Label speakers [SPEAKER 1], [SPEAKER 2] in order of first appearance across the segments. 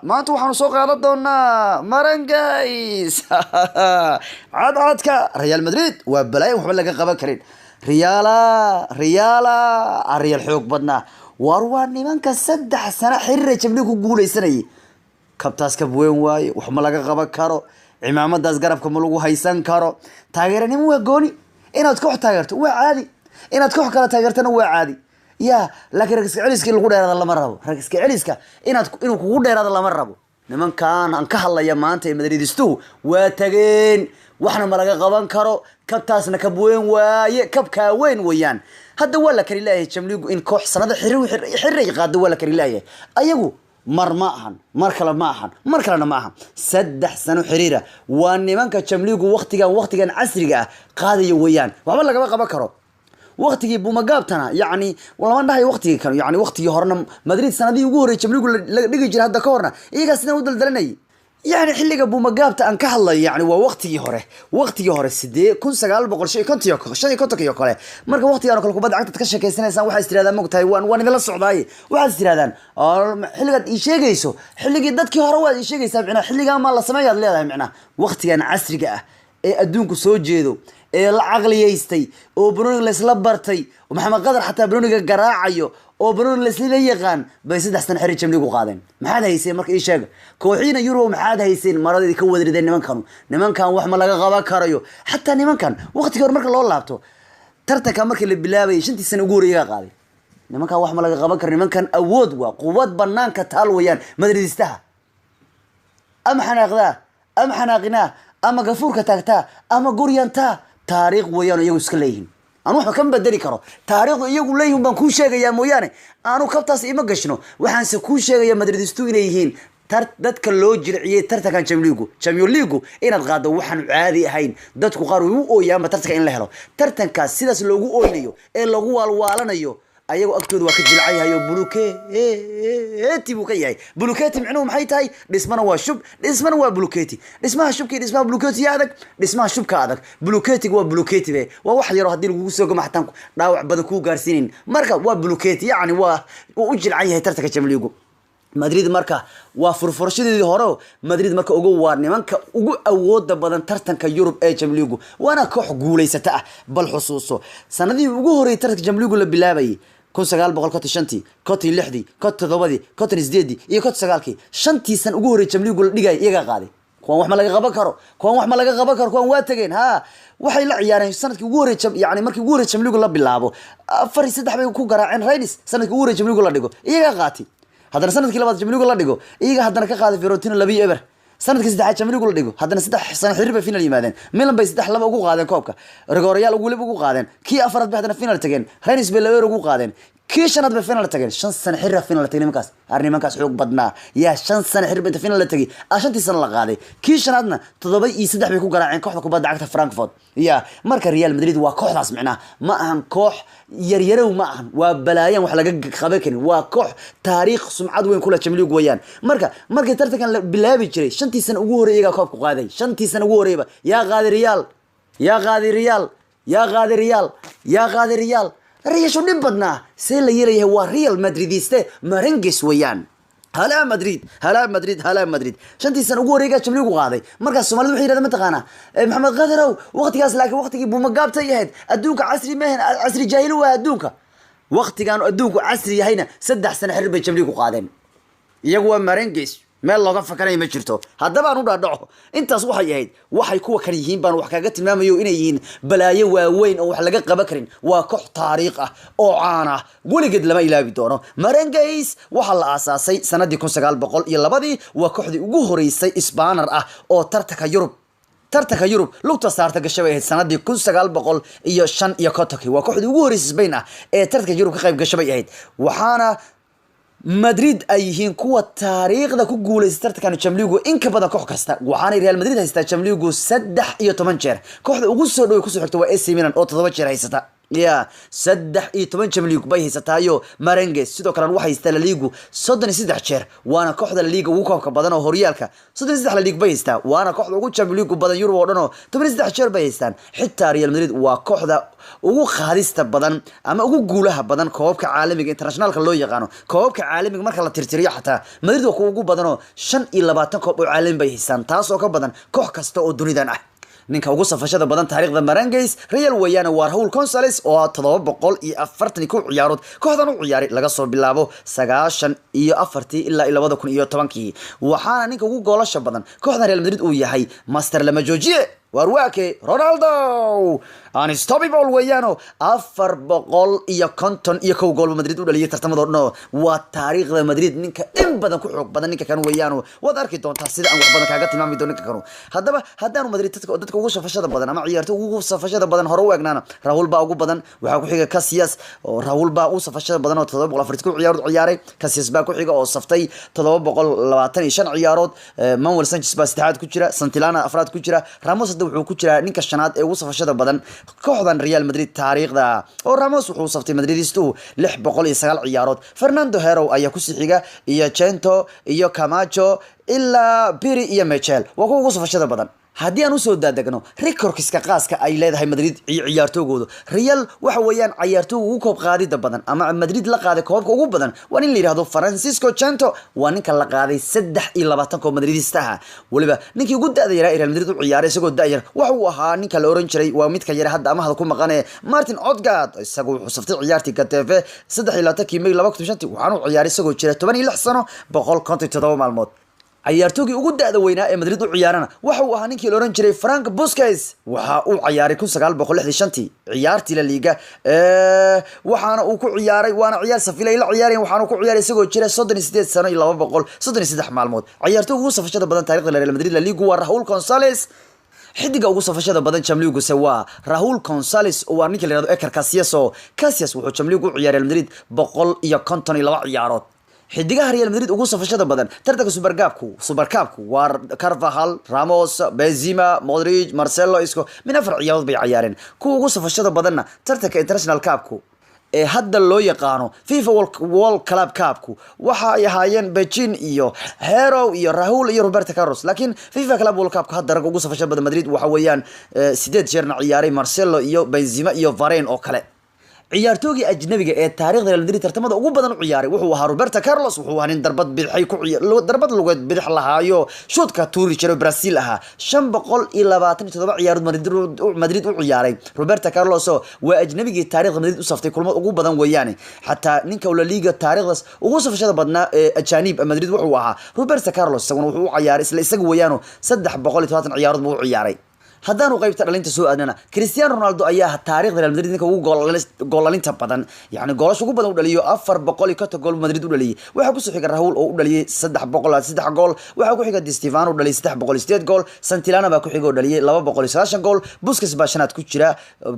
[SPEAKER 1] maanta waxaanu soo qaadan doonaa marangays cadcadka Real Madrid waa balay waxba laga qaban karin Real xoog badna war waa nimanka 3 sano xiriir jabli ku guuleysanay kabtaas ka weyn waaye wax ma laga qaban karo cimaamadaas garabka ma lagu haysan karo taageeranimo waa gooni inaad koox taageerto waa caadi inaad koox kala taageertana waa caadi يا لكن رئيس عيسك اللي قدر هذا الله مرة رئيس عيسك إنه قدر هذا الله مرة لمن كان أنكح الله يا ما أنت مدريد استو وتجين وإحنا مرة قبان كرو كبتاسنا كبوين ويكب كوين ويان هذا ولا كريلاي يشملوا إن كوح سنة حر يقاد ولا كريلاي أيجو مركلا معهم سدح سنة حريرة وأن من كشملوا وقت كان عصري قاضي ويان وعمل لك قبان كرو وقتي بومقابتنا يعني والله ما نهي وقتي كان يعني وقتي هورنا مدريد سنادي وجوري جملوا لقي جري هذا كورنا إيه قصنا ودل دلني يعني حلقة بومقابته أنك الله يعني وقتي هره سدي كن سجال بقول شيء كنت ياكل مرة وقتي أنا كل كبد عقد تكشف كيسنا سان واحد استرادان مقت تايوان وانا في السعودية واحد استرادان حلقة إيشي جيسو حلقة دتك هروا إيشي جيس معنا حلقة ما الله سمايا اللي معنا وقتي أنا عصري جاء أدونك سوق جيدو العقليستي oo Bruno la bartay oo Maxamed Qadar xataa Bruno garaacayo oo Bruno la yaqaan bay 3 sano xiriir jamligu qaadeen maxaad haysay markii ii sheeg kooxina Euro maxaad haysay maradii ka wadrideen nimankan wax ma laga qaban karayo xataa nimankan waqtiga hor marka loo laabto tartanka markii la bilaabay 5 sano ugu horeeyay qaaday nimankan wax ma laga qaban karo nimankan awood waa quwad banaanka taal wayaan madridistaha am xanaaqina ama gafuurka taagta ama guriyanta taariikh wayaan iyagu iska leeyihiin aan wax ka bedeli karo taariikh iyagu leeyihiin baan ku sheegayaa mooyaane aanu kabtaas ima gashno waxaan se ku sheegayaa madridistu inay yihiin dadka loo jirciyay tartankan Champions League inaad qaado waxaan caadi ahayn dadku qaar u ooyaan tartanka in la helo tartankaas sidaas loogu ooynayo ee lagu waalwaalanayo ayagu agtooda waa ka jilcayahay bulukeeti buu ka yahay bulukeeti macnuhu maxay tahay dhismana waa shub dhismana waa bulukeeti dhismaha shubkii dhismaha bulukeeti adag dhismaha shubka adag bulukeeti waa bulukeeti waa wax yar oo hadii lagu soo gama xataan dhaawac badan ku gaarsiinin marka waa bulukeeti yaani waa u jilcayahay tartanka Champions League Madrid marka waa furfurashadii hore Madrid marka ugu waar nimanka ugu awooda badan tartanka Europe ee Champions League waana koox guuleysata bal xusuuso sanadii ugu horeeyay tartanka Champions League la bilaabay 1995 koti 6 koti 7 koti 8 iyo koti 9 shantii san ugu horeeyay Champions League la dhigay iyaga qaaday kuwan wax ma laga qaban karo kuwan waa tageen waxay la ciyaareen sanadkii ugu horeeyay yani markii ugu horeeyay Champions League la bilaabo 4-3 bay ku garaaceen Rennes sanadkii ugu horeeyay Champions League la dhigo iyaga qaatay haddana sanadkii labaad Champions League la dhigo iyaga haddana ka qaaday Fiorentina 2-0 sanadkii saddexaad Champions League la dhigo haddana 3 sano xiriir bay final yimaadeen Milan bay 3-2 ugu qaadeen koobka Real ugu qaadeen kii afraad bay haddana final tageen Rennes bay 2 ugu qaadeen kii shanaad bay final tageen 5 sano xiriir final tageen nimankaas xoog badnaa yaa 5 sano xiriir bay final tageen shantii sano la qaaday kii shanaadna 7-3 bay ku garaaceen kooxda kubadda cagta Frankfurt yaa marka Real Madrid waa kooxdaas macnaa ma ahan koox yaryarow ma ahan waa balaayan wax laga qaban karin waa koox taariikh sumcad weyn kula Champions League wayaan markii tartankan la bilaabi jiray shantii sano ugu horeeyay koobka qaaday shantii sano ugu horeeyba yaa qaadi Real ريال شو نبضنا سيل يليه هو ريال مدريديسته مارينجس ويان هلا مدريد شنتي سنه ugu horeeyay Champions League qaaday markaas Soomaalidu waxay yiraahdeen ma taqaana Maxamed Qadar waqtigaas laakiin waqtigii buu magaabtay yahay adduunka casri jaahil waa adduunka waqtigan adduunku casri yahayna 3 sano xiriir bay Champions League qaadeen iyagu waa Marengis meel looga fakaray ma jirto haddaba aanu dhaadhaco intaas waxay kuwa kan yihiin baan wax kaga tilmaamayo inay yihiin balaayo waaweyn oo wax laga qaban karin waa koox taariikh ah oo caan ah weligeed lama ilaabi doono Marengays waxa la aasaasay sanadii 1902 waa kooxdii ugu horeysay Isbaanar ah oo tartanka Europe lugta saarta gashay sanadii 1905 waa kooxdii ugu horeysay Spain ah ee tartanka Europe ka qayb gashay waxaana Madrid ay yihiin kuwa taariikhda ku guuleystay tartanka Champions League in ka badan koox kasta waxaana Real Madrid haystaa Champions League 13 jeer kooxda ugu soo dhow ku soo xigta waa AC Milan oo 7 jeer haysata يا سدح إيتوان شمليك بيه ستايو مارنجس سيدو كلام واحد يستاهل ليجو صدني سدح شير وانا كحد الليجو وكوك بدنا وهوريالك صدني سدح ليج بيه يستا وانا كحد وجود شمليك وبدن يورو ودنو تمن سدح شير بيه يستان حتى ريال مدريد وكحد ugu qaadista badan ama ugu guulaha badan koobka caalamiga internationalka loo yaqaano koobka caalamiga marka la tirtiriyo xataa Madrid waa ugu badan oo 25 koob oo caalami bay haystaan taas oo ka badan koox kasta oo dunidan ah ninka ugu safashada badan taariikhda Marangues Real weeyana waa Raul Gonzalez oo 740 ciyaarood kooxdan u ciyaaray laga soo bilaabo 94 ilaa 2010 waxaana ninka ugu goolasha badan kooxda Real Madrid uu yahay master lama joojiye warwaake Ronaldo unstoppable weeyano 450 gool Madrid u dhaliyay tartamada oo waa taariikhda Madrid ninka in badan ku xoog badan ninka kan weeyano wad arki doontaa sida aan wax badan kaaga tilmaami doono ninka kanu hadaba hadaan Madrid dadka ugu safashada badan ama ciyaarto ugu safashada badan hore u eegnaana Raul baa ugu badan waxa ku xiga Casillas oo Raul baa u safashada badan oo 740 ciyaarood ciyaaray Casillas baa ku xiga oo saftay 725 ciyaarood Manuel Sanchez baa saddexaad ku jira Santillana afraad ku jira Ramos wuxuu ku jiraa ninka shanaad ee ugu safashada badan kooxdan Real Madrid taariikhda oo Ramos wuxuu saftay Madridistu 609 ciyaarood Fernando Hierro ayaa ku sixiga iyo Chento iyo Camacho ilaa Piri iyo Michel waa ugu safashada badan haddii aan u soo daadagno recordkiska qaaska ay leedahay Madrid ciyaartoygooda Real waxa weeyaan ciyaartooy ugu koob qaadida badan ama Madrid la qaaday koobka ugu badan waa in la yiraahdo Francisco Chento waa ninka la qaaday 23 koob Madridista ah waliba ninkii ugu daada yaraa Real Madrid u ciyaaray isagoo daayar waxa uu ahaa ninka la oran jiray waa midka yar hadda ama hada ku maqanay Martin Odegaard isagoo wuxuu saftay ciyaartii Getafe 23 May 2005 waxaanu ciyaaray isagoo jira 16 sano 157 maalmood ciyaartoygii ugu daada weynaa ee Madrid u ciyaarana waxa uu ahaa ninkii la oran jiray Frank Busquets waxa uu ciyaaray 1965 ciyaartii La Liga waxaana uu ku ciyaaray waana ciyaar safilay la ciyaareen waxaana uu ku ciyaaray isagoo jira 38 sano iyo 233 maalmood ciyaartoygu ugu safashada badan taariikhda Real Madrid La Liga waa Raul Gonzalez xidiga ugu safashada badan Champions League waa Raul Gonzalez oo waa ninkii la yiraahdo Iker Casillas wuxuu Champions League u ciyaaray Real Madrid 152 ciyaarood xidigaha Real Madrid ugu safashada badan tartanka Super Cup waa Carvajal Ramos Benzema Modric Marcelo Isco min afar ciyaarood bay ciyaareen kuwa ugu safashada badanna tartanka International Cup ee hadda loo yaqaano FIFA World Club Cup waxa ay ahaayeen Becin iyo Hierro iyo Raul iyo Roberto Carlos laakiin FIFA Club World Cup hadda rag ugu safashada badan Madrid waxa weeyaan 8 jeerna ciyaaray Marcelo iyo Benzema iyo Varane oo kale ciyaartoygii ajnabiga ee taariikhda Real Madrid tartamada ugu badan u ciyaaray wuxuu ahaa Roberto Carlos wuxuu ahaa nin darbad bidixay ku darbad lugeed bidix lahaayo shoodka tuuri jiray Brazil ahaa 527 ciyaarood Madrid u ciyaaray Roberto Carlos waa ajnabigii taariikhda Madrid u saftay kulmad ugu badan weeyaan xataa ninka La Liga taariikhdaas ugu safashada badnaa ee ajaanib Madrid wuxuu ahaa Roberto Carlos isaguna wuxuu u ciyaaray isla isaga weeyaan 320 ciyaarood buu u ciyaaray haddaanu qaybta dhalinta soo aadnana Cristiano Ronaldo ayaa taariikhda Real Madrid ninka ugu goolalinta badan yani goolasho ugu badan u dhaliyo 450 gool Madrid u dhaliyay waxa ku soo xiga Raul oo u dhaliyay 303 gool waxa ku xiga Di Stefano u dhaliyay 308 gool Santillana baa ku xiga oo dhaliyay 290 gool Busquets baa shanaad ku jira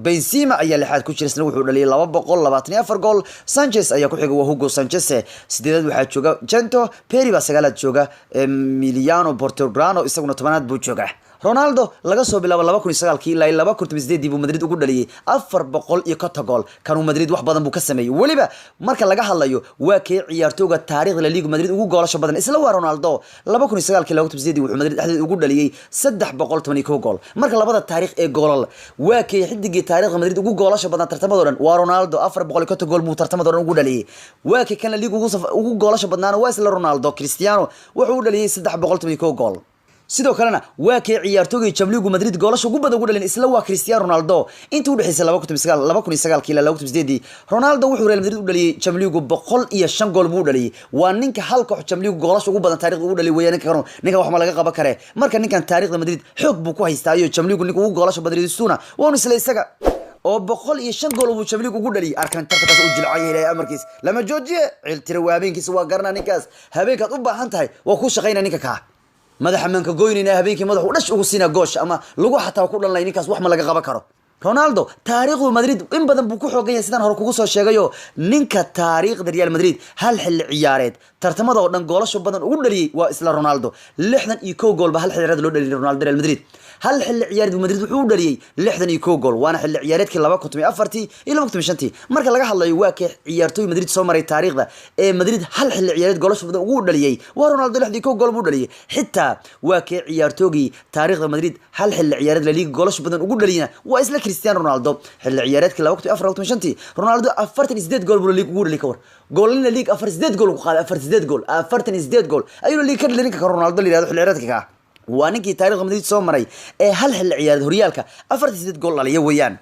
[SPEAKER 1] Benzema ayaa lixaad ku jira isna wuxuu dhaliyay 224 gool Sanchez ayaa ku xiga Hugo Sanchez sideedad waxa jooga Chento Peri baa sagaalaad jooga Emiliano Portograno isaguna tobanaad buu jooga Ronaldo laga soo bilaabo 2009 ilaa 2018 buu Madrid ugu dhaliyay 450 gool kanuu Madrid wax badan buu ka sameeyay waliba marka laga hadlayo waa kee ciyaartooyga taariikhda La Liga Madrid ugu goolasho badan isla waa Ronaldo 2009 ilaa 2018 wuxuu Madrid dhexdeeda ugu dhaliyay 381 gool marka labada taariikh ee goolal waa kee xidigii taariikhda Madrid ugu goolasho badan tartamada dhan waa Ronaldo 450 gool buu tartamada dhan ugu dhaliyay waa kee kan La Liga ugu goolasho badnaana waa isla Ronaldo Cristiano wuxuu u dhaliyay 381 gool sidoo kalena waa kee ciyaartoygii Champions League Madrid goolasho ugu badan ugu dhalin isla waa Cristiano Ronaldo intii u dhaxaysay 2009 ilaa 2018 Ronaldo wuxuu Real Madrid u dhaliyay Champions League 105 gool buu dhaliyay waa ninka halka Champions League goolasho ugu badan taariikhda ugu dhaliyay weeyaan ninka wax ma laga qaban kare marka ninkan taariikhda Madrid xoog buu ku haystaayo Champions League ninka ugu goolasho Madridistuna waa isla isaga oo 105 gool uu Champions League ugu dhaliyay arkan tartankaas u jilcay ilaa amarkiis lama joojiye ciltira habeenkiisa waa garna ninkaas habeenkaad u baahan tahay waa ku shaqeynaa ninka ka madaxa manka goynina habeenkii madaxu dhash ugu siina goosh ama lagu xataa ku dhanlay ninkaas wax ma laga qaban karo رونالدو تاريخه مدريد إن بدن بوكو حوجية سيدان هركوكو سو شيغايو نينكا تاريخ ريال مدريد هل حل عيارات ترتمدا ودن غولاشو بدن ugu dhaliyay waa isla Ronaldo 61 gool ba hal xilliyeed loo dhaliyay Ronaldo Real Madrid hal xilli ciyaareed Madrid wuxuu dhaliyay 61 gool waana xilli ciyaareedkii 2004 iyo 2005 marka laga hadlayo waa ka ciyaartoy Madrid soo maray taariikhda ee Madrid hal xilli ciyaareed goolasho badan ugu dhaliyay waa Ronaldo 61 gool buu dhaliyay xitaa waa ka ciyaartoygii taariikhda Madrid hal xilli ciyaareed la liiga goolasho badan ugu dhaliyana waa isla Cristiano Ronaldo xilli ciyaareedkii 2004 Ronaldo 48 gool buu liiga ugu dhaliyay kawar goolna liiga 48 gool ku qaaday 48 gool 48 gool ayuu liiga ka dhalin ka Ronaldo liiga xilli ciyaareedka waa ninkii taariikhda Madrid soo maray ee hal xilli ciyaareed horyaalka 48 gool dhaliyay weeyaan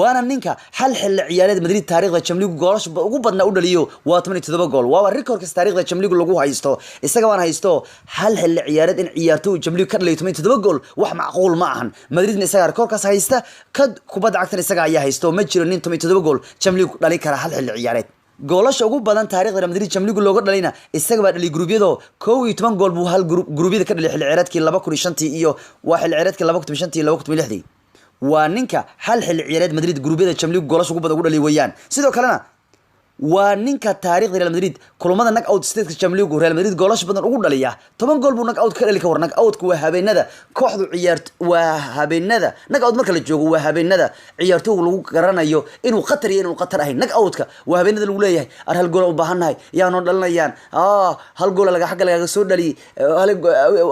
[SPEAKER 1] وانا نينكا حل حل عيالات مدريد تاريخ الشامليغو غولش ugu badna u dhaliyo waa 17 gool waa record taariikhda Champions lagu haysto isaga waan haysto hal xil ciyaareed in ciyaartoy Champions ka dhaliyo 17 gool wax macquul ma ahan Madrid isaga recordkaas haysta kad kubad cagtan isaga ayaa haysto ma jiro nin 17 gool Champions dhali kara hal xil ciyaareed goolasha ugu badan taariikhda Madrid Champions looga dhalayna isaga baa dhali gruubyada 12 gool buu hal gruubyada ka dhalay xil ciyaareedkii 2005 iyo waa xil ciyaareedkii 2005 iyo 2006 waa ninka hal xil ciyaareed Madrid gruubyada Champions goolasha ugu badan ugu dhaliyay weeyaan sidoo kalena waa ninka taariikhda Real Madrid kulamada knock out stage Champions Real Madrid goolasha badan ugu dhaliya 10 gool buu knock out ka dhali ka war knock out ku waa habeenada kooxdu ciyaarto waa habeenada knock out marka la joogo waa habeenada ciyaartooygu lagu garanayo inuu qatar iyo inuu qatar ahay knock out ka waa habeenada lagu leeyahay ar hal gool u baahannahay yaano dhalinayaan hal gool laga xaq laga soo dhali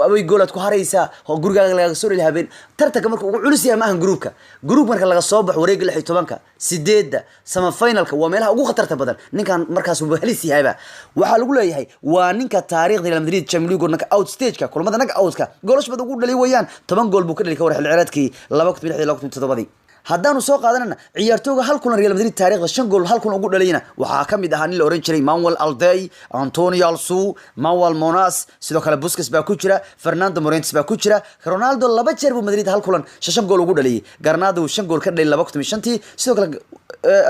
[SPEAKER 1] away goolad ku haraysa gurigaaga laga soo dhali habeen tartanka marka ugu culus yahay maahan groupka group marka laga soo baxo wareeg 16ka 8 sama finalka waa meelaha ugu khatarta badan ninkan markaas uu halis yahayba waxa lagu leeyahay waa ninka taariikhda Real Madrid Champions League knock out stage ka kulamada knock out ka goolash badan ugu dhaliyay weeyaan 10 gool buu ka dhaliyay ka war xil ciyaareedkii 2006 haddaanu soo qaadanana ciyaartooyga hal kulan Real Madrid taariikhda 5 gool hal kulan ugu dhaliyana waxa kamid ahaa nin la oran jiray Manuel Alday Antonio Alsu Manuel Monas sidoo kale Busquets baa ku jira Fernando Morientes baa ku jira Ronaldo laba jeer buu Madrid hal kulan 5 gool ugu dhaliyay Garnado 5 gool ka dhaliyay 2005 sidoo kale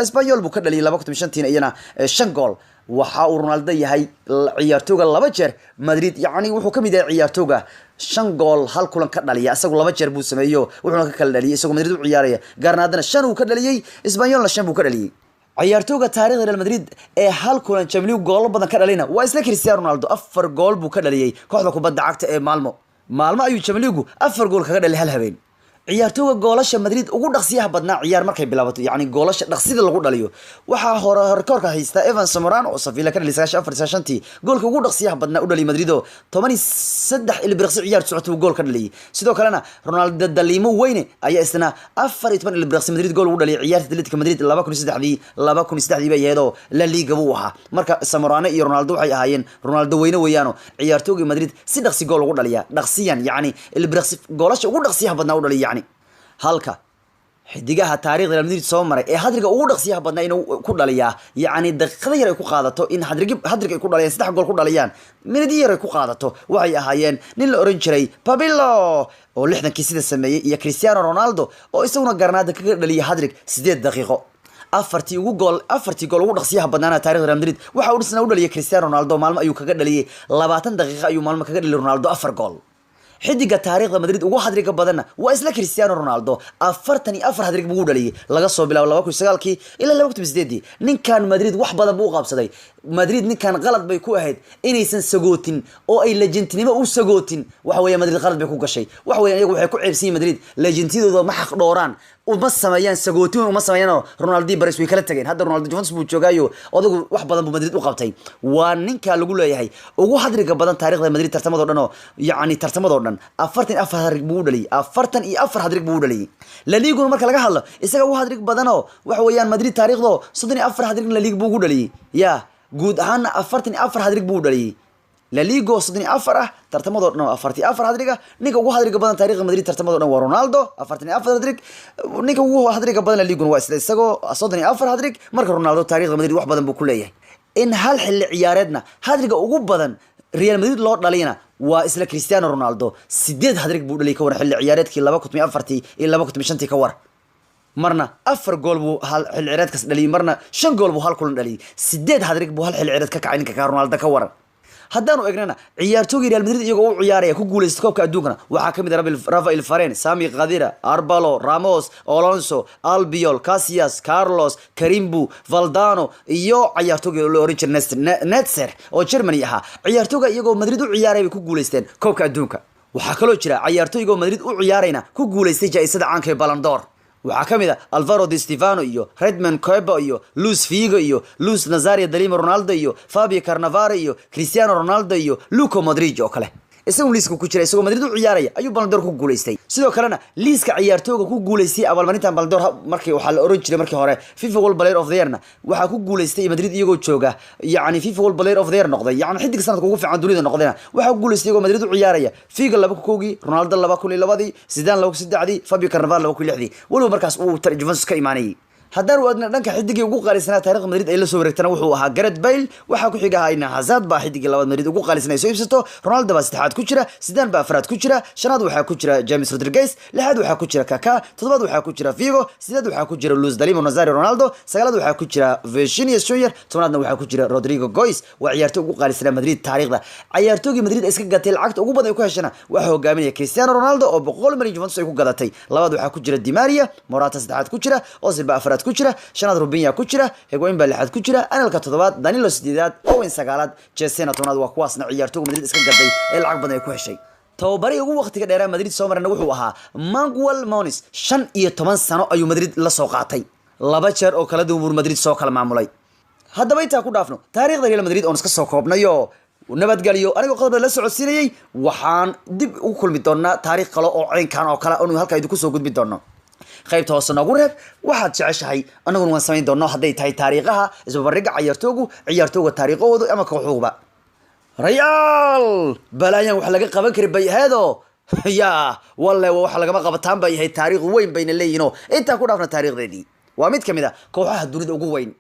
[SPEAKER 1] Espanyol buu ka dhaliyay 2005 iyana 5 gool waxa uu Ronaldo yahay ciyaartooyga laba jeer Madrid yaani wuxuu kamid yahay ciyaartooyga 5 gool hal kulan ka dhaliya asagu laba jeer buu sameeyo wuxuu ka kala dhaliyay isagoo Madrid u ciyaaraya Garnadana 5 uu ka dhaliyay Espanyol 5 buu ka dhaliyay ciyaartooyga taariikhda Real Madrid ee hal kulan Champions League gool badan ka dhalina waa isla Cristiano Ronaldo 4 gool buu ka dhaliyay kooxda kubadda cagta ee Malmo ayuu Champions League 4 gool kaga dhaliyay hal habeen ciyaartooyga goolasha Madrid ugu dhaqsiyaha badnaa ciyaar markay bilaabato yaani goolasha dhaqsida lagu dhaliyo waxa hore rekoorka haysta Evan Zamorano oo Sevilla ka dhaliyay 94 goolka ugu dhaqsiyaha badnaa u dhaliyay Madrid oo 13 ilbiriqsi ciyaar socotay gool ka dhaliyay sidoo kalena Ronaldo dalimo weyne ayaa isna 14 ilbiriqsi Madrid gool ugu dhaliyay ciyaarta Atletico Madrid 2003 bay yeedo La Liga buu ahaa marka Zamorano iyo Ronaldo waxay ahaayeen Ronaldo weyne weeyano ciyaartooyga Madrid si dhaqsi gool ugu dhaliya dhaqsiyan yaani ilbiriqsi goolasha ugu dhaqsiyaha badnaa u dhaliyay halka xidigaha taariikhda Real Madrid soo maray ee hadriga ugu dhaqsiyaha badnaa inuu ku dhaliyaa yaani daqiiqada yar ay ku qaadato in hadriga ay ku dhaliyaan 3 gool ku dhaliyaan minad yar ay ku qaadato waxay ahaayeen nin la oran jiray Pablo oo 60kii sida sameeyay iyo Cristiano Ronaldo oo isaguna Garnado kaga dhaliyay hadrig 8 daqiiqo afartii gool ugu dhaqsiyaha badnaana taariikhda Real Madrid waxa uu dhisna u dhaliyay Cristiano Ronaldo maalmo ayuu kaga dhaliyay 20 daqiiqo ayuu maalmo kaga dhaliyay Ronaldo 4 gool xidiga taariikhda Madrid ugu hadriga badanna waa isla Cristiano Ronaldo 44 hadrig buu dhaliyay laga soo bilaabo 2009 ilaa 2008 ninkan Madrid wax badan buu qabsaday Madrid ninkan qalad bay ku ahayd inaysan sagootin oo ay legendnimo u sagootin waxa weeye Madrid qalad bay ku gashay waxa weeye iyagu waxay ku ceebsiin Madrid legendidooda ma xaq dhooraan uma sameeyaan sagootin uma sameeyaan Ronaldo Paris way kala tageen hadda Ronaldo Juventus buu joogayo odagu wax badan buu Madrid u qabtay waa ninka lagu leeyahay ugu hadriga badan taariikhda Madrid tartamada dhan oo yaani tartamada dhan 44 hadrig buu dhaliyay 44 hadrig buu dhaliyay La Liga marka laga hadlo isaga uu hadrig badan oo waxa weeyaan Madrid taariikhdo 34 hadrig La Liga buu dhaliyay ya guud ahaan 44 hadrig buu dhaliyay La Liga 34 tartamada dhan 44 hadriga ninka ugu hadriga badan taariikhda Madrid tartamada dhan waa Ronaldo 44 hadrig ninka ugu hadriga badan La Liga waa isagoo 34 hadrig marka Ronaldo taariikhda Madrid wax badan buu ku leeyahay in hal xilli ciyaareedna hadriga ugu badan Real Madrid loo dhaliyana waa isla Cristiano Ronaldo 8 hadrig buu dhaliyay ka war xilli ciyaareedkii 2004 iyo 2005 ka war marna 4 gool buu hal xilli ciyaareedkaas dhaliyay marna 5 gool buu hal kulan dhaliyay 8 hadrig buu hal xilli ciyaareed ka kacay ninka Ronaldo ka war haddaanu egnana ciyaartooyga Real Madrid iyagoo u ciyaaraya ku guuleystay koobka adduunkana waxaa kamid ah Rafael Varane, Sami Khedira, Arbalo, Ramos, Alonso, Albiol, Casillas, Carlos, Karimbu, Valdano iyo ciyaartooyga loo oran jiray Netzer oo Germany ahaa ciyaartooyga iyagoo Madrid u ciyaaraya ku guuleysteen koobka adduunka waxaa kaloo jira ciyaartooyga Madrid u ciyaarayna ku guuleystay jaa'isada caanka ee Ballon d'Or waxaa kamid ah Alvaro Di Stefano iyo Redmond Koeba iyo Luis Figo iyo Luis Nazario de Lima Ronaldo iyo Fabio Cannavaro iyo Cristiano Ronaldo iyo Luka Modric oo kale isagoo liiska ku jira isagoo Madrid u ciyaaraya ayuu Ballon d'Or ku guuleystay sidoo kalena liiska ciyaartooyga ku guuleystay abaalmarinta Ballon d'Or markii waxa la oran jiray markii hore FIFA World Player of the Year waxa ku guuleystay Madrid iyagoo jooga yaani FIFA World Player of the Year noqday yaani xidig sanadka ugu fiican dunida noqdayna waxa ku guuleystay iyagoo Madrid u ciyaaraya Figo 2-2 Ronaldo 2-2 Zidane 2-3 Fabio Cannavaro 2-6 walow markaas uu Juventus ka imaanay haddaan wadna dhanka xidigii ugu qaalisanaa taariikhda Madrid ay la soo wareegtana wuxuu ahaa Gareth Bale waxa ku xiga hayna Hazard baa xidigii labaad Madrid ugu qaalisanay soo iibsato Ronaldo baa saddexaad ku jira Zidane baa afraad ku jira shanaad waxa ku jira James Rodriguez lixaad waxa ku jira Kaká toddobaad waxa ku jira Figo sideed waxa ku jira Luis de Lima Nazario Ronaldo sagaalaad waxa ku jira Vinicius Junior tobnaadna waxa ku jira Rodrigo Goes waa ciyaartoy ugu qaalisanaa Madrid taariikhda ciyaartooyga Madrid iska gatay lacagta ugu badan ay ku heshana waxa hogaaminaya Cristiano Ronaldo oo 100 milyan Juventus ay ku gadatay labaad waxa ku jira Di Maria Morata saddexaad ku jira Ozil baa afraad ku jira shanaad Rubinho ku jira Higuain baa lixaad ku jira Anelka toddobaad Danilo sideedaad Owen sagaalaad Jessena tobnaad waa kuwaasna ciyaartooyga Madrid iska gatay ee lacag badan ay ku heshay tababari ugu waqtiga dheer Madrid soo marna wuxuu ahaa Manuel Moniz 15 sano ayuu Madrid la soo qaatay laba jeer oo kala duwan Madrid soo kala maamulay haddaba inta ku dhaafno taariikhda Real Madrid oo iska soo koobnayo nabadgaliyo aniga qodob la socodsiinayay waxaan dib u kulmi doonaa taariikh kale oo ceenkan oo kala oo halka idinku soo gudbi doono qaybta hoose nagu reeb waxaad jeceshahay anaguna waan samayn doonaa haday tahay taariikhaha isbarbardhigga ciyaartooyga taariikhooda ama kooxuhuba Real balaayan wax laga qaban kari bayheedo ya wallahi wax laga qabataan bay taariikh weyn bayna leeyino inta ku dhaafna taariikhdeedii waa mid kamid ah kooxaha dunida ugu weyn